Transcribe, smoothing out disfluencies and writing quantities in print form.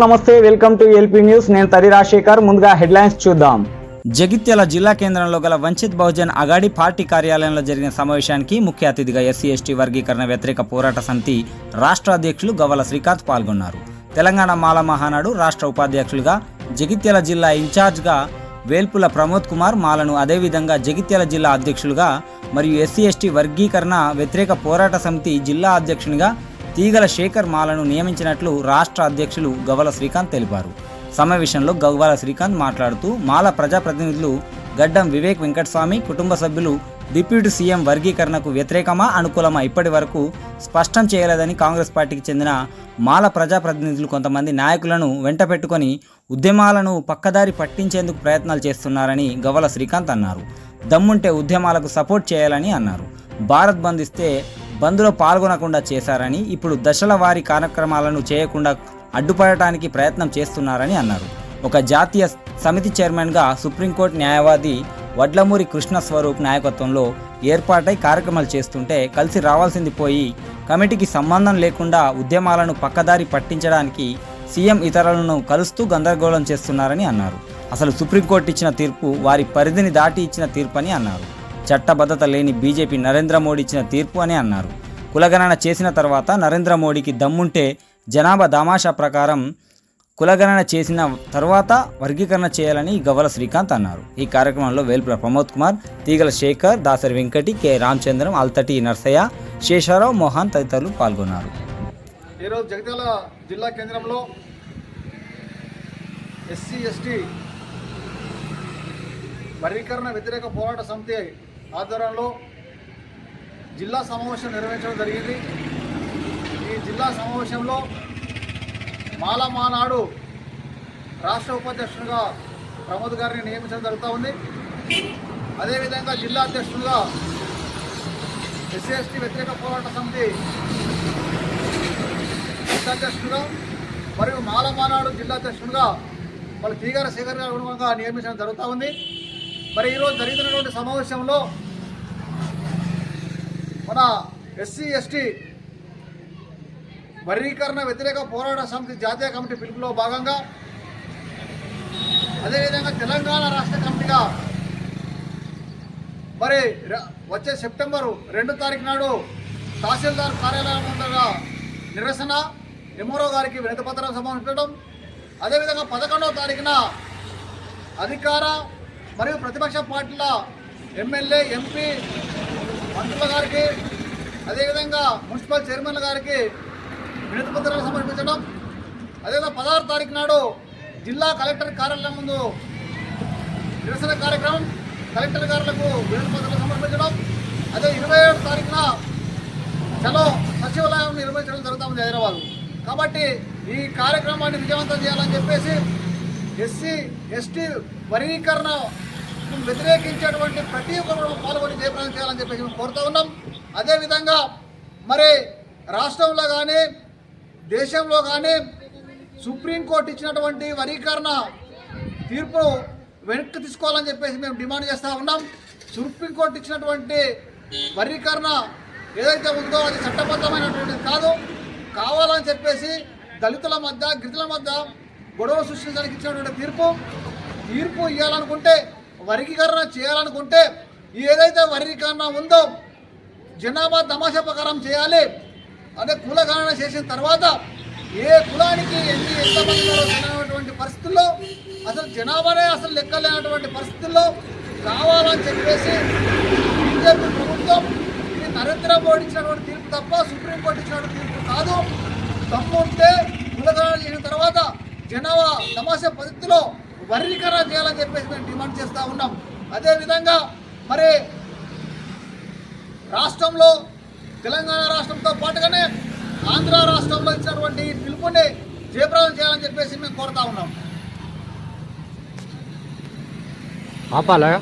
నమస్తే, welcome to LP news. నేను తరి రాజశేఖర్. ముందుగా హెడ్లైన్స్ చూద్దాం. జగిత్యాల జిల్లా కేంద్రంలో గల వంచిత్ బహుజన్ అగాడి పార్టీ కార్యాలయంలో జరిగిన సమావేశానికి ముఖ్య అతిథిగా ఎస్సీ ఎస్టీ వర్గీకరణ వ్యతిరేక పోరాట సమితి రాష్ట్ర అధ్యక్షులు గవ్వల శ్రీకాంత్ పాల్గొన్నారు. తెలంగాణ మాల మహానాడు రాష్ట్ర ఉపాధ్యక్షులుగా, జగిత్యాల జిల్లా ఇన్ఛార్జ్గా వేల్పుల ప్రమోద్ కుమార్ మాలను, అదేవిధంగా జగిత్యాల జిల్లా అధ్యక్షులుగా మరియు ఎస్సీ ఎస్టీ వర్గీకరణ వ్యతిరేక పోరాట సమితి జిల్లా అధ్యక్షునిగా తీగల శేఖర్ మాలను నియమించినట్లు రాష్ట్ర అధ్యక్షులు గవ్వల శ్రీకాంత్ తెలిపారు. సమావేశంలో గవ్వల శ్రీకాంత్ మాట్లాడుతూ మాల ప్రజాప్రతినిధులు గడ్డం వివేక్ వెంకటస్వామి కుటుంబ సభ్యులు డిప్యూటీ సీఎం వర్గీకరణకు వ్యతిరేకమా అనుకూలమా ఇప్పటి వరకు స్పష్టం చేయలేదని, కాంగ్రెస్ పార్టీకి చెందిన మాల ప్రజాప్రతినిధులు కొంతమంది నాయకులను వెంట పెట్టుకొని ఉద్యమాలను పక్కదారి పట్టించేందుకు ప్రయత్నాలు చేస్తున్నారని గవ్వల శ్రీకాంత్ అన్నారు. దమ్ముంటే ఉద్యమాలకు సపోర్ట్ చేయాలని అన్నారు. భారత్ బంద్ ఇస్తే బంద్లో పాల్గొనకుండా చేశారని, ఇప్పుడు దశల వారీ కార్యక్రమాలను చేయకుండా అడ్డుపడటానికి ప్రయత్నం చేస్తున్నారని అన్నారు. ఒక జాతీయ సమితి చైర్మన్గా సుప్రీంకోర్టు న్యాయవాది వడ్లమూరి కృష్ణస్వరూప్ నాయకత్వంలో ఏర్పాటై కార్యక్రమాలు చేస్తుంటే కలిసి రావాల్సింది పోయి కమిటీకి సంబంధం లేకుండా ఉద్యమాలను పక్కదారి పట్టించడానికి సీఎం ఇతరులను కలుస్తూ గందరగోళం చేస్తున్నారని అన్నారు. అసలు సుప్రీంకోర్టు ఇచ్చిన తీర్పు వారి పరిధిని దాటి ఇచ్చిన తీర్పు అని అన్నారు. చట్టబద్ధత లేని బీజేపీ నరేంద్ర మోడీ ఇచ్చిన తీర్పు అని అన్నారు. కులగణన చేసిన తర్వాత నరేంద్ర మోడీకి దమ్ముంటే జనాభా దామాషా ప్రకారం కులగణన చేసిన తర్వాత వర్గీకరణ చేయాలని గవ్వల శ్రీకాంత్ అన్నారు. ఈ కార్యక్రమంలో వేల్పుల ప్రమోద్ కుమార్, తీగల శేఖర్, దాసరి వెంకటి, కె రామచంద్రం, అల్తటి నర్సయ్య, శేషారావు, మోహన్ తదితరులు పాల్గొన్నారు. ఈరోజు జగిత్యాల జిల్లా కేంద్రంలో ఎస్సీ ఎస్టీ వర్గీకరణ వ్యతిరేక పోరాట సమితి ఆధ్వర్యంలో జిల్లా సమావేశం నిర్వహించడం జరిగింది. ఈ జిల్లా సమావేశంలో మాల మానాడు రాష్ట్ర ఉపాధ్యక్షునిగా ప్రమోద్ గారిని నియమించడం జరుగుతూ ఉంది. అదేవిధంగా జిల్లా అధ్యక్షునిగా ఎస్సీ ఎస్టీ వ్యతిరేక పోరాట సమితి జిల్లా అధ్యక్షునిగా మరియు మాల మానాడు జిల్లా అధ్యక్షునిగా వాళ్ళు తీగల శేఖర్ గారి అనుగుణంగా నియమించడం జరుగుతూ ఉంది. మరి ఈరోజు జరిగినటువంటి సమావేశంలో మన ఎస్సీ ఎస్టీ వర్గీకరణ వ్యతిరేక పోరాట సమితి జాతీయ కమిటీ పిలుపులో భాగంగా, అదేవిధంగా తెలంగాణ రాష్ట్ర కమిటీగా మరి వచ్చే సెప్టెంబర్ 2 తారీఖు నాడు తహసీల్దార్ కార్యాలయం ముందుగా నిరసన ఎంఆర్ఓ గారికి వినతిపత్రం సమర్పించడం, అదేవిధంగా 11వ తారీఖున అధికార మరియు ప్రతిపక్ష పార్టీల ఎమ్మెల్యే, ఎంపీ, మంత్రుల గారికి, అదేవిధంగా మున్సిపల్ చైర్మన్ల గారికి వినతిపత్రాలు సమర్పించడం, అదేవిధంగా 16వ తారీఖు నాడు జిల్లా కలెక్టర్ కార్యాలయం ముందు నిరసన కార్యక్రమం, కలెక్టర్ గారులకు వినతిపత్రాలు సమర్పించడం, అదే 27వ తారీఖున చలో సచివాలయం నిర్వహించడం జరుగుతుంది హైదరాబాద్. కాబట్టి ఈ కార్యక్రమాన్ని విజయవంతం చేయాలని చెప్పేసి ఎస్సీ ఎస్టీ వర్గీకరణ వ్యతిరేకించేటువంటి ప్రతి ఒక్కరు పాల్గొని జయప్రదం చేయాలని చెప్పేసి మేము కోరుతూ ఉన్నాం. అదేవిధంగా మరి రాష్ట్రంలో కానీ దేశంలో కానీ సుప్రీంకోర్టు ఇచ్చినటువంటి వర్గీకరణ తీర్పు వెనక్కి తీసుకోవాలని చెప్పేసి మేము డిమాండ్ చేస్తూ ఉన్నాం. సుప్రీంకోర్టు ఇచ్చినటువంటి వర్గీకరణ ఏదైతే ఉందో అది చట్టబద్ధమైనటువంటిది కాదు. కావాలని చెప్పేసి దళితుల మధ్య, గిరిజనుల మధ్య గొడవ సృష్టించడానికి ఇచ్చినటువంటి తీర్పు ఇవ్వాలనుకుంటే, వర్గీకరణ చేయాలనుకుంటే ఏదైతే వర్గీకరణ ఉందో జనాభా తమాషా ప్రకారం చేయాలి. అదే కులగణన చేసిన తర్వాత ఏ కులానికి ఎంతమంది తెలియనటువంటి పరిస్థితుల్లో, అసలు జనాభానే అసలు లెక్కలేనటువంటి పరిస్థితుల్లో కావాలని చెప్పేసి బీజేపీ ప్రభుత్వం ఇది నరేంద్ర మోడీ ఇచ్చినటువంటి తీర్పు తప్ప సుప్రీంకోర్టు ఇచ్చినటువంటి తీర్పు కాదు. తమ్ముంటే కులగణన చేసిన తర్వాత జనాభా తమాషా పద్ధతిలో వర్గీకరణ చేయాలని చెప్పేసి మేము డిమాండ్ చేస్తూ ఉన్నాం. అదేవిధంగా మరి రాష్ట్రంలో తెలంగాణ రాష్ట్రంతో పాటుగానే ఆంధ్ర రాష్ట్రంలో ఇచ్చినటువంటి పిలుపుని జయప్రదం చేయాలని చెప్పేసి మేము కోరుతా ఉన్నాం. ఆపాలా?